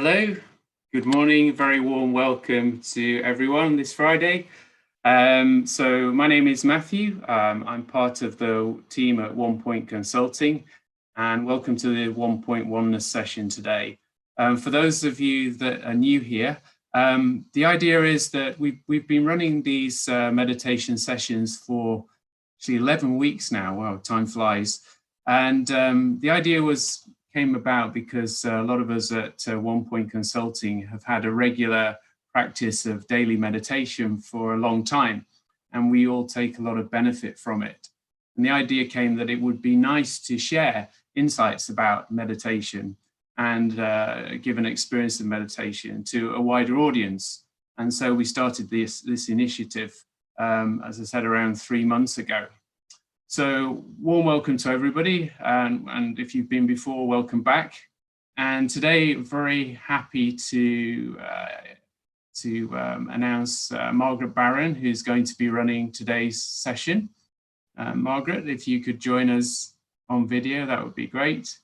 Hello, good morning, very warm welcome to everyone this Friday. So my name is Matthew. I'm part of the team at Onepoint Consulting, and welcome to the Onepoint Oneness session today. For those of you that are new here, the idea is that we've been running these meditation sessions for actually 11 weeks now. Wow, time flies. And the idea came about because a lot of us at Onepoint Consulting have had a regular practice of daily meditation for a long time, and we all take a lot of benefit from it. And the idea came that it would be nice to share insights about meditation and give an experience of meditation to a wider audience. And so we started this initiative, as I said, around 3 months ago. So warm welcome to everybody, and if you've been before, welcome back. And today, very happy to announce Margaret Barron, who's going to be running today's session. Margaret, if you could join us on video, that would be great.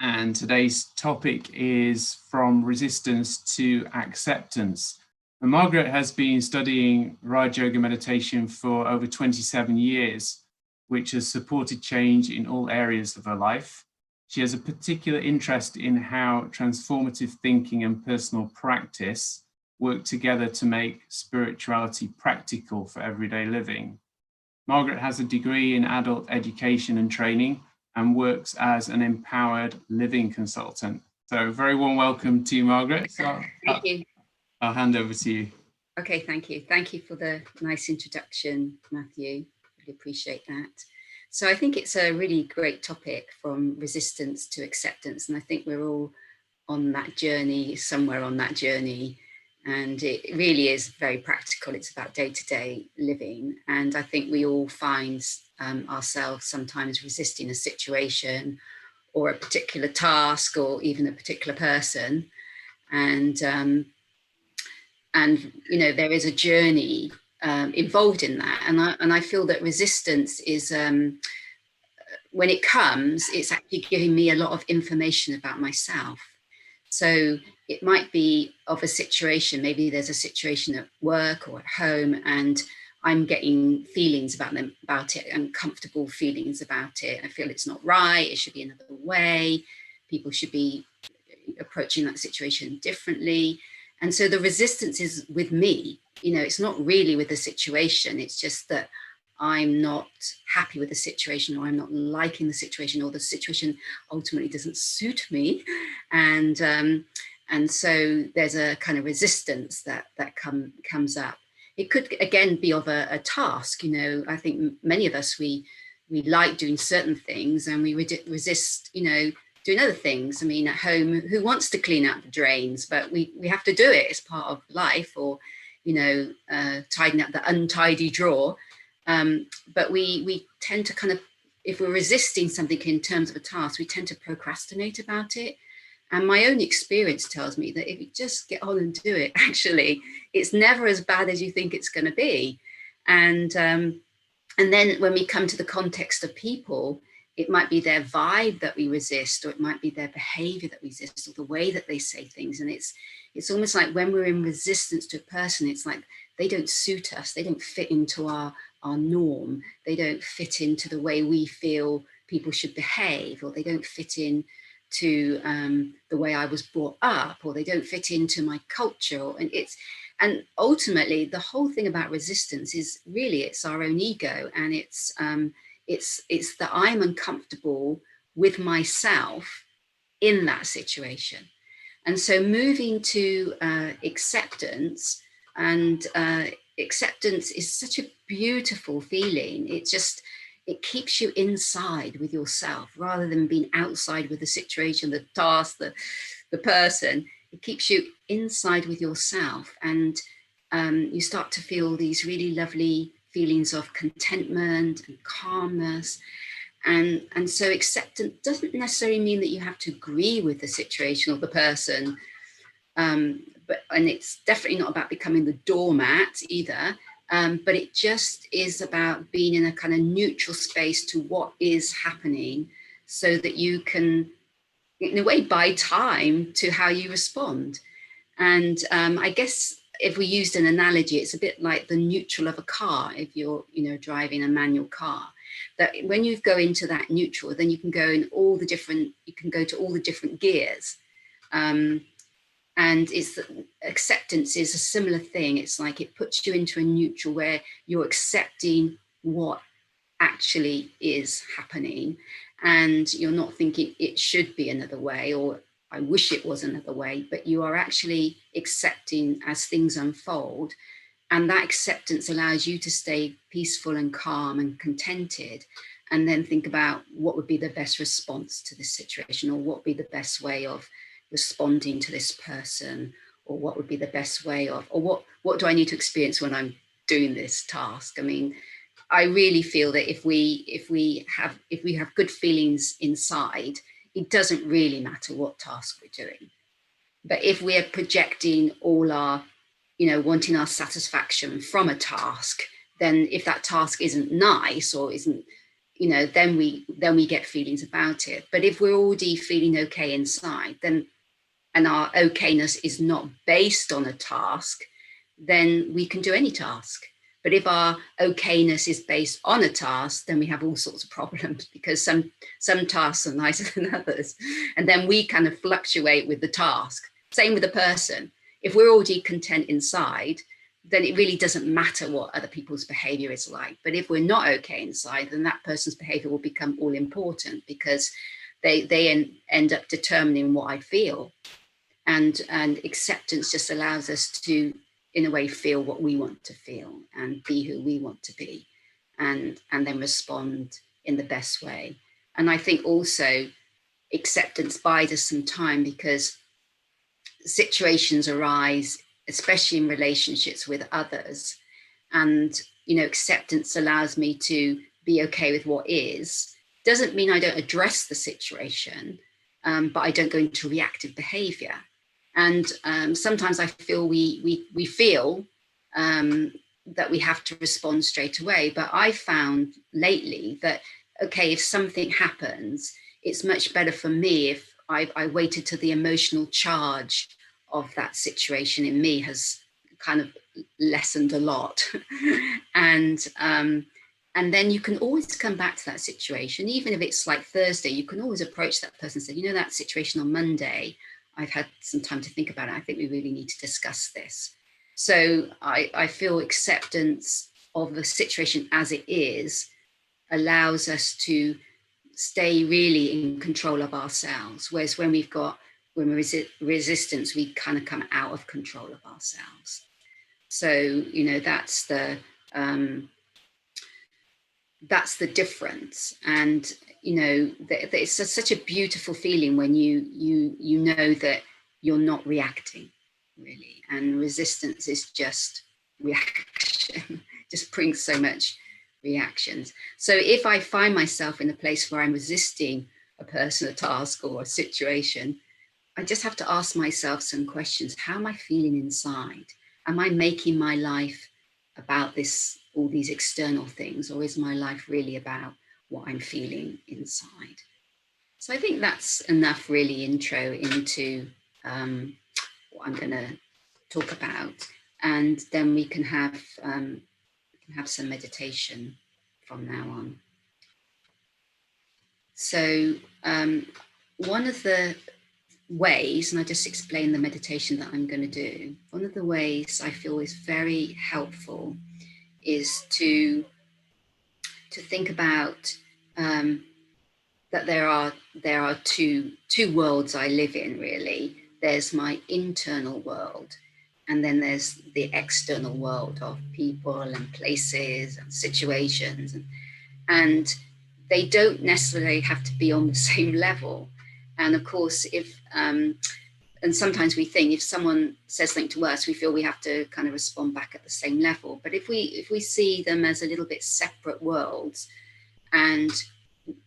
And today's topic is from resistance to acceptance. And Margaret has been studying Raja Yoga meditation for over 27 years, which has supported change in all areas of her life. She has a particular interest in how transformative thinking and personal practice work together to make spirituality practical for everyday living. Margaret has a degree in adult education and training and works as an empowered living consultant. So very warm welcome to you, Margaret. Thank you. I'll hand over to you. Okay, thank you. Thank you for the nice introduction, Matthew. Really appreciate that. So I think it's a really great topic, from resistance to acceptance. And I think we're all on that journey, somewhere on that journey. And it really is very practical. It's about day-to-day living. And I think we all find ourselves sometimes resisting a situation or a particular task or even a particular person. And you know, there is a journey involved in that, and I feel that resistance is when it comes, it's actually giving me a lot of information about myself. So it might be of a situation, maybe there's a situation at work or at home, and I'm getting feelings about it, uncomfortable feelings about it. I feel it's not right, it should be another way, people should be approaching that situation differently. And so the resistance is with me, you know, it's not really with the situation. It's just that I'm not happy with the situation, or I'm not liking the situation, or the situation ultimately doesn't suit me. And so there's a kind of resistance that comes up. It could, again, be of a task. You know, I think many of us, we like doing certain things, and we resist, you know, doing other things. I mean, at home, who wants to clean up the drains? But we have to do it. It's part of life. Or, you know, tidying up the untidy drawer. But we tend to kind of, if we're resisting something in terms of a task, we tend to procrastinate about it. And my own experience tells me that if you just get on and do it, actually, it's never as bad as you think it's going to be. And then when we come to the context of people, it might be their vibe that we resist, or it might be their behavior that we resist, or the way that they say things. And it's almost like when we're in resistance to a person, it's like they don't suit us. They don't fit into our norm. They don't fit into the way we feel people should behave, or they don't fit in to the way I was brought up, or they don't fit into my culture. And ultimately, the whole thing about resistance is really, it's our own ego, and it's that I'm uncomfortable with myself in that situation. And so moving to acceptance, and acceptance is such a beautiful feeling. It keeps you inside with yourself, rather than being outside with the situation, the task, the person. It keeps you inside with yourself, and you start to feel these really lovely feelings of contentment and calmness. And so acceptance doesn't necessarily mean that you have to agree with the situation or the person, and it's definitely not about becoming the doormat either, but it just is about being in a kind of neutral space to what is happening, so that you can in a way, buy time to how you respond. And I guess if we used an analogy, it's a bit like the neutral of a car. If you're, driving a manual car, that when you go into that neutral, then you can go in all the different, you can go to all the different gears. And it's acceptance is a similar thing. It's like it puts you into a neutral where you're accepting what actually is happening, and you're not thinking it should be another way or I wish it was another way, but you are actually accepting as things unfold. And that acceptance allows you to stay peaceful and calm and contented, and then think about what would be the best response to this situation, or what would be the best way of responding to this person, or what would be the best way of, or what do I need to experience when I'm doing this task? I mean, I really feel that if we have good feelings inside, it doesn't really matter what task we're doing. But if we're projecting all our, wanting our satisfaction from a task, then if that task isn't nice or isn't, then we get feelings about it. But if we're already feeling okay inside, then, and our okayness is not based on a task, then we can do any task. But if our okayness is based on a task, then we have all sorts of problems, because some tasks are nicer than others. And then we kind of fluctuate with the task. Same with the person. If we're already content inside, then it really doesn't matter what other people's behavior is like. But if we're not okay inside, then that person's behavior will become all important, because they end up determining what I feel. And acceptance just allows us to, in a way, feel what we want to feel and be who we want to be, and then respond in the best way. And I think also acceptance buys us some time, because situations arise, especially in relationships with others. And, acceptance allows me to be okay with what is. Doesn't mean I don't address the situation, but I don't go into reactive behavior. And sometimes I feel we feel that we have to respond straight away. But I found lately that, okay, if something happens, it's much better for me if I waited till the emotional charge of that situation in me has kind of lessened a lot. And then you can always come back to that situation. Even if it's like Thursday, you can always approach that person and say, that situation on Monday, I've had some time to think about it. I think we really need to discuss this. So I feel acceptance of the situation as it is allows us to stay really in control of ourselves. Whereas when we're resistance, we kind of come out of control of ourselves. So, that's the difference. And it's such a beautiful feeling when you know that you're not reacting, really. And resistance is just reaction, just brings so much reactions. So if I find myself in a place where I'm resisting a person, a task, or a situation, I just have to ask myself some questions. How am I feeling inside? Am I making my life about all these external things, or is my life really about what I'm feeling inside? So I think that's enough really intro into what I'm going to talk about, and then we can have some meditation from now on. So one of the ways, and I just explain the meditation that I'm going to do, one of the ways I feel is very helpful is to think about that there are two worlds I live in, really. There's my internal world, and then there's the external world of people and places and situations, and they don't necessarily have to be on the same level. And of course, if and sometimes we think if someone says something to us, we feel we have to kind of respond back at the same level. But if we see them as a little bit separate worlds, and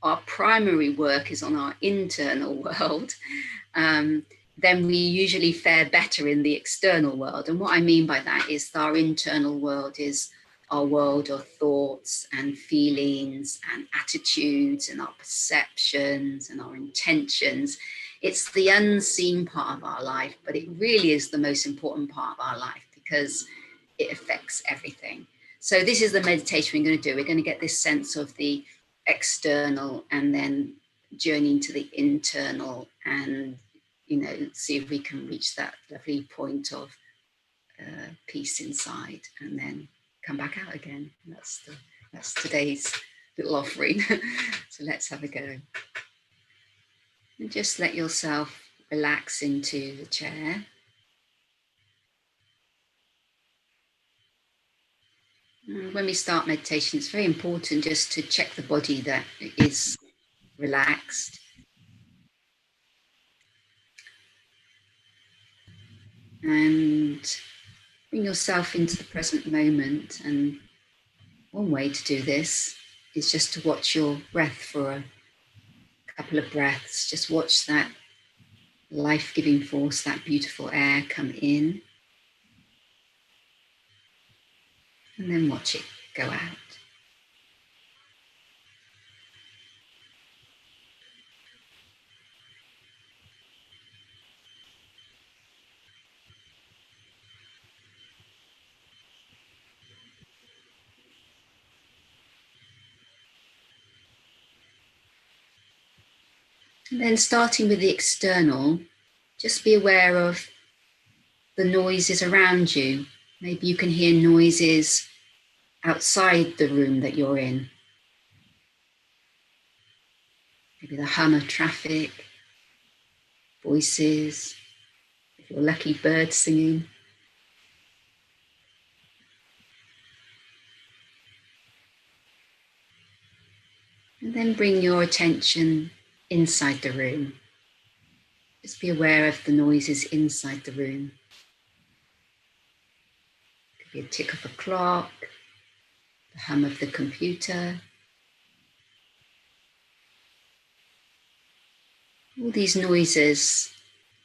our primary work is on our internal world, then we usually fare better in the external world. And what I mean by that is our internal world is our world of thoughts and feelings and attitudes and our perceptions and our intentions. It's the unseen part of our life, but it really is the most important part of our life because it affects everything. So this is the meditation we're going to do. We're going to get this sense of the external and then journey into the internal and, you know, see if we can reach that lovely point of peace inside and then come back out again. That's today's little offering. So let's have a go. And just let yourself relax into the chair. And when we start meditation, it's very important just to check the body that is relaxed. And bring yourself into the present moment. And one way to do this is just to watch your breath for a couple of breaths. Just watch that life-giving force, that beautiful air come in. And then watch it go out. And then starting with the external, just be aware of the noises around you. Maybe you can hear noises outside the room that you're in. Maybe the hum of traffic, voices, if you're lucky, birds singing. And then bring your attention inside the room. Just be aware of the noises inside the room. It could be a tick of a clock, the hum of the computer. All these noises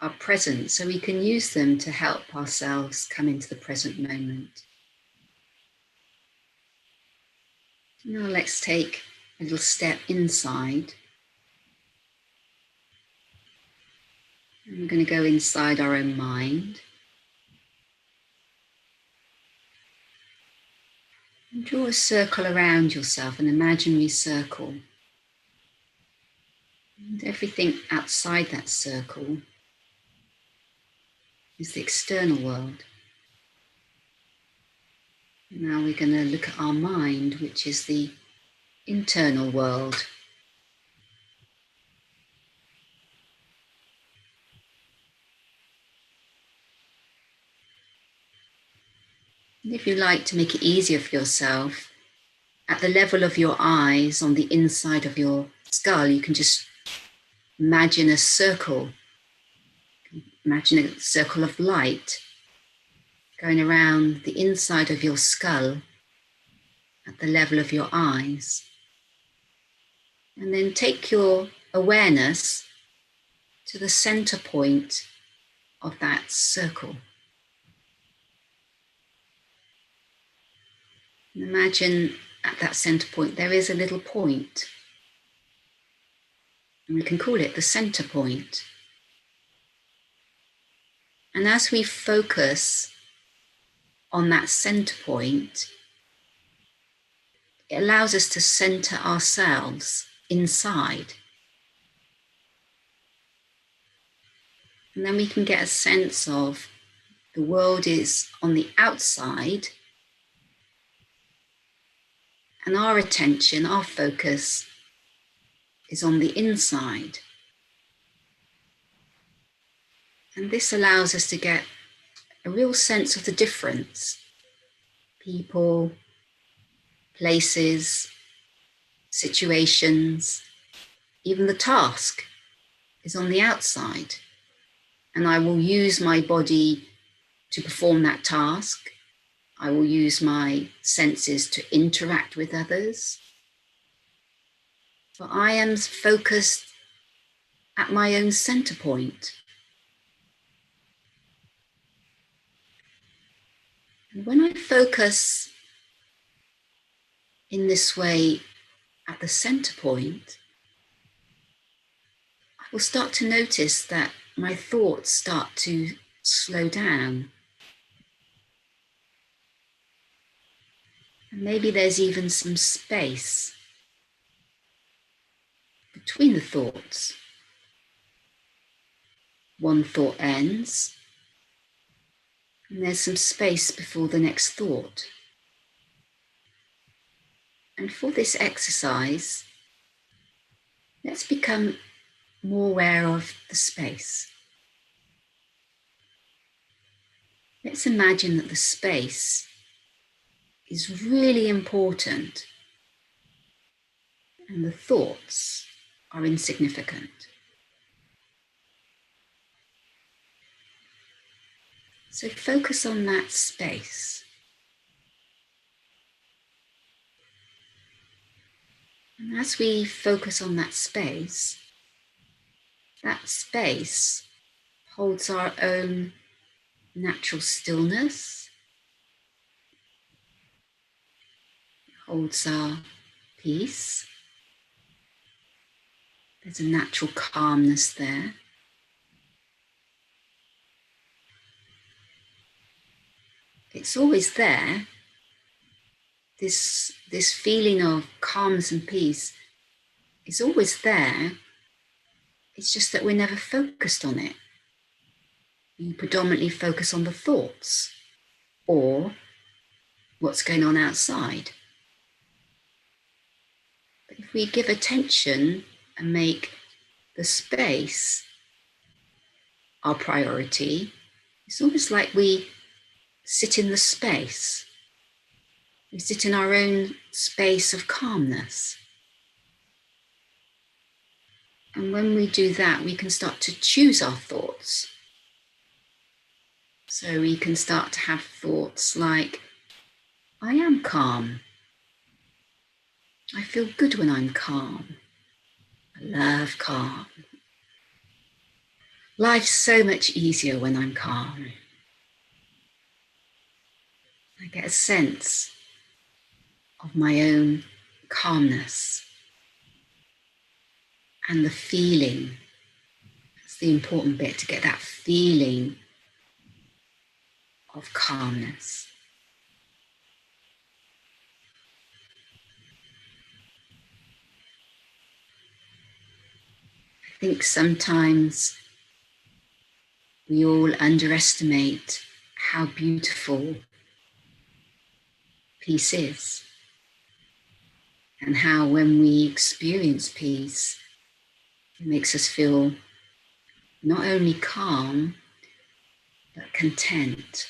are present, so we can use them to help ourselves come into the present moment. Now let's take a little step inside. And we're going to go inside our own mind. And draw a circle around yourself, an imaginary circle. And everything outside that circle is the external world. Now we're going to look at our mind, which is the internal world. And if you like to make it easier for yourself, at the level of your eyes on the inside of your skull, you can just imagine a circle. Imagine a circle of light going around the inside of your skull at the level of your eyes. And then take your awareness to the center point of that circle. And imagine at that center point there is a little point. And we can call it the center point. And as we focus on that center point, it allows us to center ourselves inside. And then we can get a sense of the world is on the outside, and our attention, our focus is on the inside. And this allows us to get a real sense of the difference. People, places, situations, even the task is on the outside. And I will use my body to perform that task. I will use my senses to interact with others. But I am focused at my own center point. And when I focus in this way at the center point, I will start to notice that my thoughts start to slow down. And maybe there's even some space between the thoughts. One thought ends, and there's some space before the next thought. And for this exercise, let's become more aware of the space. Let's imagine that the space is really important and the thoughts are insignificant. So focus on that space. And as we focus on that space holds our own natural stillness, holds our peace. There's a natural calmness there. It's always there. This feeling of calmness and peace is always there. It's just that we're never focused on it. We predominantly focus on the thoughts or what's going on outside. But if we give attention and make the space our priority, it's almost like we sit in the space. We sit in our own space of calmness. And when we do that, we can start to choose our thoughts. So we can start to have thoughts like, I am calm. I feel good when I'm calm. I love calm. Life's so much easier when I'm calm. I get a sense of my own calmness and the feeling. That's the important bit, to get that feeling of calmness. I think sometimes we all underestimate how beautiful peace is, and how when we experience peace, it makes us feel not only calm, but content.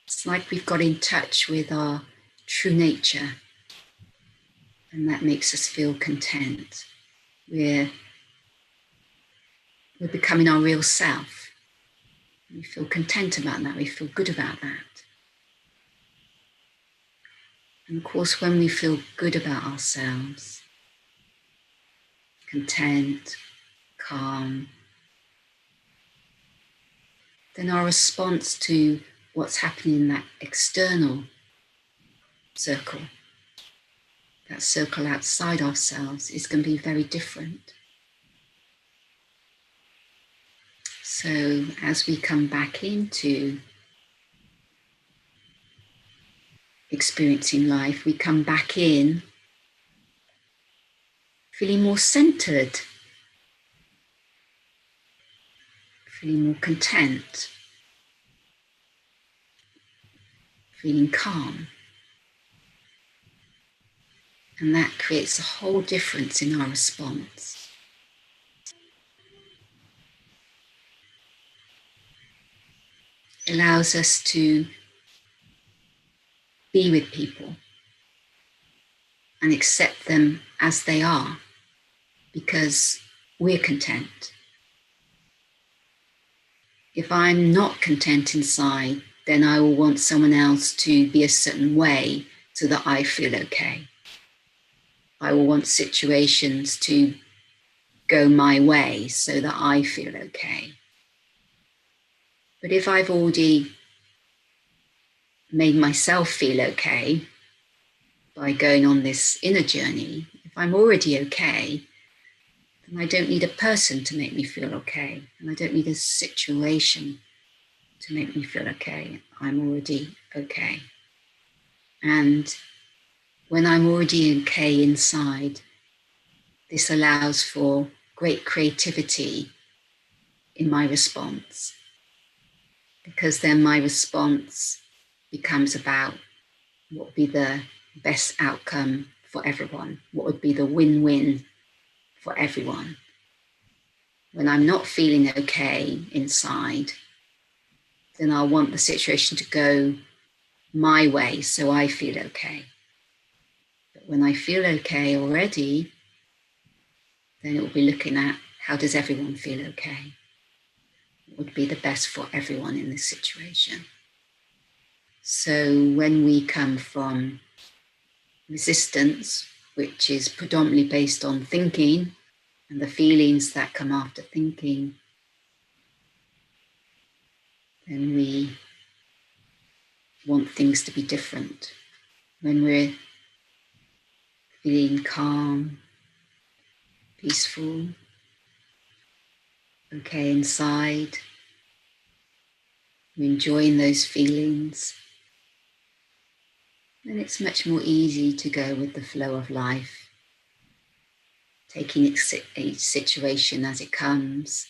It's like we've got in touch with our true nature, and that makes us feel content. We're becoming our real self. We feel content about that. We feel good about that. And of course, when we feel good about ourselves, content, calm, then our response to what's happening in that external circle, that circle outside ourselves, is going to be very different. So as we come back into experiencing life, we come back in feeling more centered, feeling more content, feeling calm. And that creates a whole difference in our response. It allows us to be with people and accept them as they are, because we're content. If I'm not content inside, then I will want someone else to be a certain way so that I feel okay. I will want situations to go my way so that I feel okay. But if I've already made myself feel okay by going on this inner journey, if I'm already okay, And I don't need a person to make me feel okay. And I don't need a situation to make me feel okay. I'm already okay. And when I'm already okay inside, this allows for great creativity in my response, because then my response becomes about what would be the best outcome for everyone, what would be the win-win for everyone. When I'm not feeling okay inside, then I'll want the situation to go my way so I feel okay. But when I feel okay already, then it will be looking at how does everyone feel okay? What would be the best for everyone in this situation? So when we come from resistance, which is predominantly based on thinking and the feelings that come after thinking, then we want things to be different. When we're feeling calm, peaceful, okay inside, we're enjoying those feelings, then it's much more easy to go with the flow of life, taking each situation as it comes,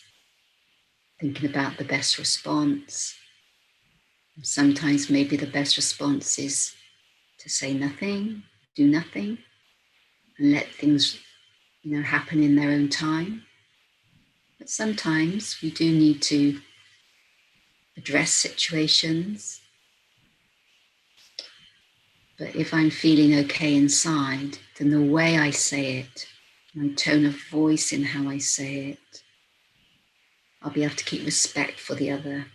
thinking about the best response. Sometimes maybe the best response is to say nothing, do nothing, and let things, happen in their own time. But sometimes we do need to address situations. But if I'm feeling okay inside, then the way I say it, my tone of voice in how I say it, I'll be able to keep respect for the other,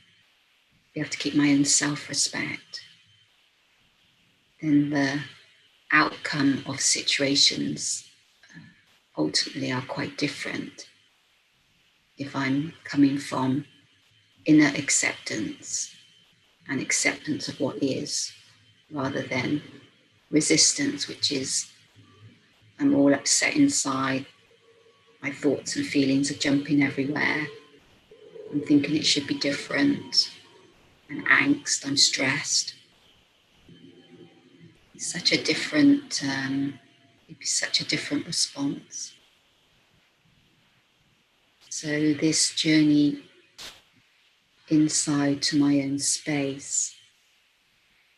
be able to keep my own self-respect. Then the outcome of situations ultimately are quite different if I'm coming from inner acceptance and acceptance of what is, rather than resistance, which is I'm all upset inside, my thoughts and feelings are jumping everywhere, I'm thinking it should be different, and angst, I'm stressed. It's such a different, it'd be such a different response. So this journey inside to my own space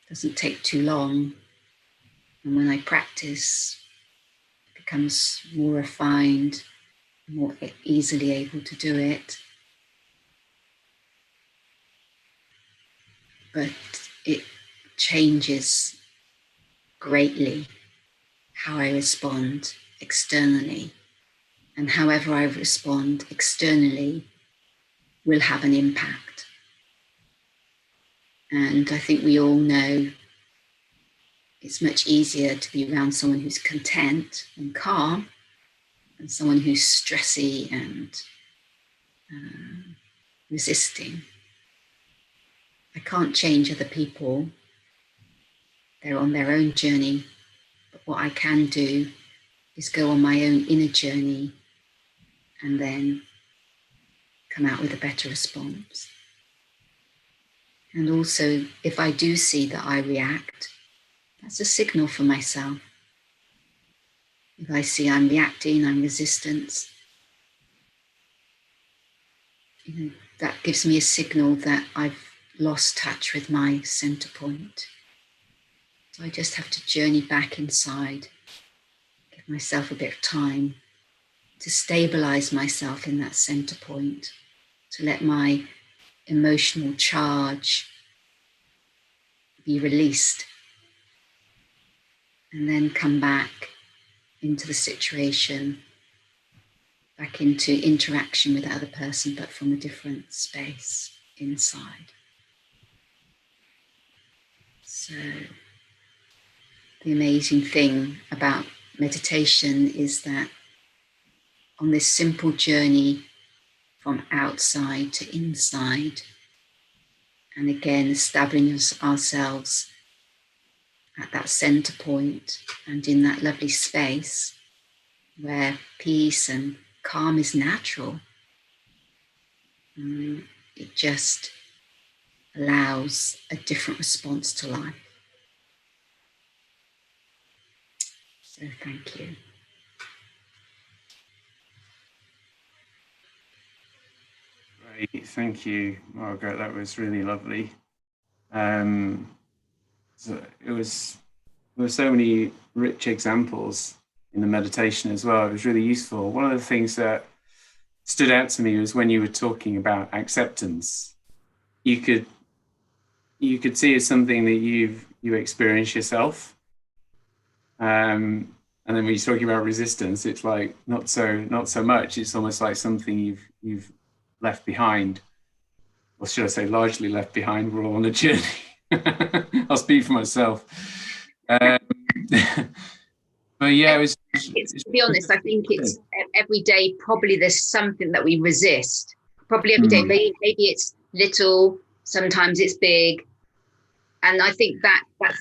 doesn't take too long. And when I practice, it becomes more refined, more easily able to do it. But it changes greatly how I respond externally. And however I respond externally will have an impact. And I think we all know it's much easier to be around someone who's content and calm than someone who's stressy and resisting. I can't change other people. They're on their own journey. But what I can do is go on my own inner journey and then come out with a better response. And also, if I do see that I react, that's a signal for myself. If I see I'm reacting, I'm resistant, that gives me a signal that I've lost touch with my center point. So I just have to journey back inside, give myself a bit of time to stabilize myself in that center point, to let my emotional charge be released, and then come back into the situation, back into interaction with the other person, but from a different space inside. So the amazing thing about meditation is that on this simple journey from outside to inside, and again establishing ourselves at that center point and in that lovely space where peace and calm is natural. It just allows a different response to life. So thank you. Great, thank you, Margaret. That was really lovely. So there were so many rich examples in the meditation as well. It was really useful. One of the things that stood out to me was when you were talking about acceptance. You could see it's something that you experience yourself. And then when you're talking about resistance, it's like not so much. It's almost like something you've left behind, or should I say, largely left behind. We're all on a journey. I'll speak for myself. But yeah, it's to be honest, I think it's every day. Probably there's something that we resist. Probably every day. Maybe it's little. Sometimes it's big. And I think that's.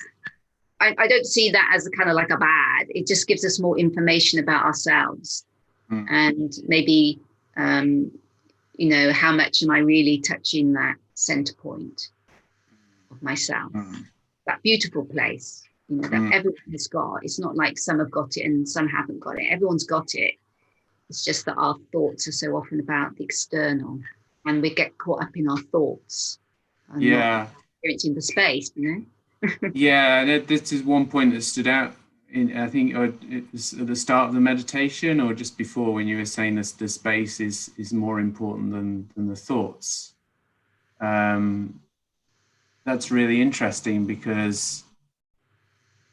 I don't see that as a kind of like a bad. It just gives us more information about ourselves, and maybe how much am I really touching that center point of myself, that beautiful place, that everyone has got. It's not like some have got it and some haven't got it. Everyone's got it. It's just that our thoughts are so often about the external, and we get caught up in our thoughts and not experiencing the space, Yeah, this is one point that stood out. I think it was at the start of the meditation, or just before, when you were saying this, the space is more important than the thoughts. That's really interesting, because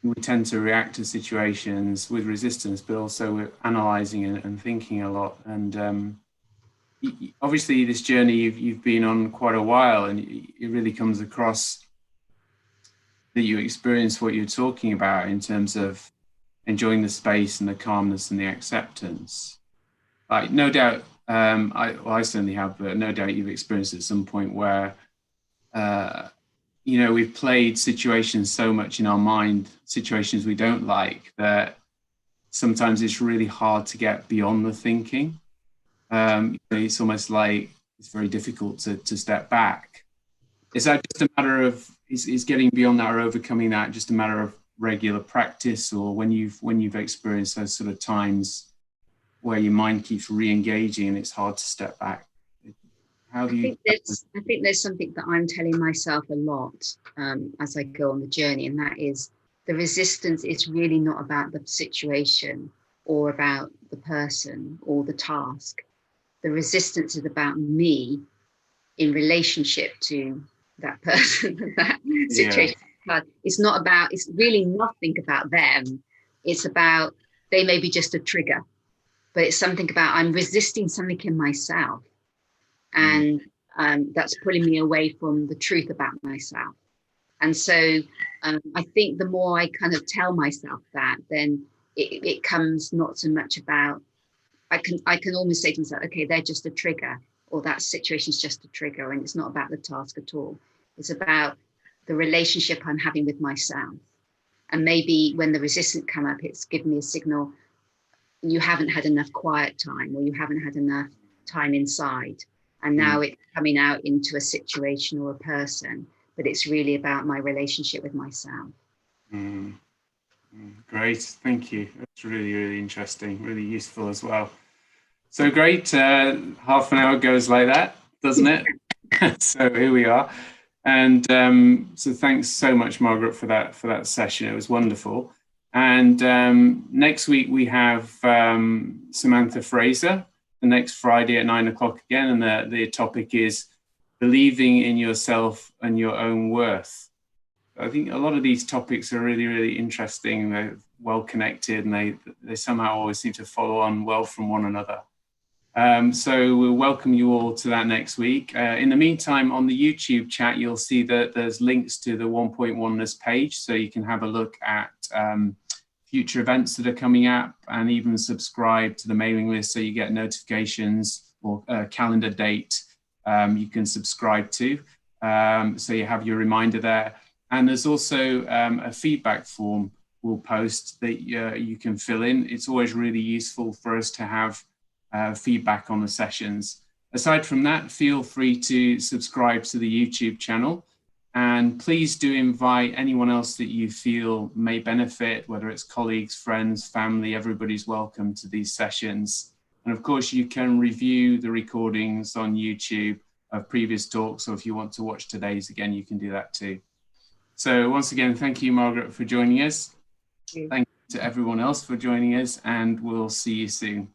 we tend to react to situations with resistance, but also we're analysing and thinking a lot. And obviously, this journey you've been on quite a while, and it really comes across that you experience what you're talking about in terms of enjoying the space and the calmness and the acceptance. Like, no doubt, I certainly have, but no doubt you've experienced at some point where, we've played situations so much in our mind, situations we don't like, that sometimes it's really hard to get beyond the thinking. It's almost like it's very difficult to step back. Is that just a matter of, is getting beyond that or overcoming that just a matter of regular practice, or when you've experienced those sort of times where your mind keeps re-engaging and it's hard to step back? How do you? I think there's something that I'm telling myself a lot as I go on the journey, and that is the resistance is really not about the situation or about the person or the task. The resistance is about me in relationship to that person, that situation. But it's really nothing about them. It's about, they may be just a trigger, but it's something about, I'm resisting something in myself. And that's pulling me away from the truth about myself. And so I think the more I kind of tell myself that, then it comes not so much about, I can almost say to myself, okay, they're just a trigger, or that situation is just a trigger, and it's not about the task at all. It's about the relationship I'm having with myself. And maybe when the resistance come up, it's given me a signal, you haven't had enough quiet time, or you haven't had enough time inside. And now it's coming out into a situation or a person, but it's really about my relationship with myself. Great, thank you. That's really, really interesting, really useful as well. So great, half an hour goes like that, doesn't it? So here we are. And so thanks so much, Margaret, for that session. It was wonderful. And next week we have Samantha Fraser, the next Friday at 9 o'clock again, and the topic is believing in yourself and your own worth. I think a lot of these topics are really, really interesting. They're well connected, and they somehow always seem to follow on well from one another. So we'll welcome you all to that next week. In the meantime, on the YouTube chat, you'll see that there's links to the Onepoint Oneness page, so you can have a look at future events that are coming up, and even subscribe to the mailing list so you get notifications, or a calendar date you can subscribe to, so you have your reminder there. And there's also a feedback form we'll post that you can fill in. It's always really useful for us to have feedback on the sessions. Aside from that, feel free to subscribe to the YouTube channel, and please do invite anyone else that you feel may benefit, whether it's colleagues, friends, family. Everybody's welcome to these sessions. And of course, you can review the recordings on YouTube of previous talks, or if you want to watch today's again, you can do that too. So once again, thank you, Margaret, for joining us. Thank you to everyone else for joining us, and we'll see you soon.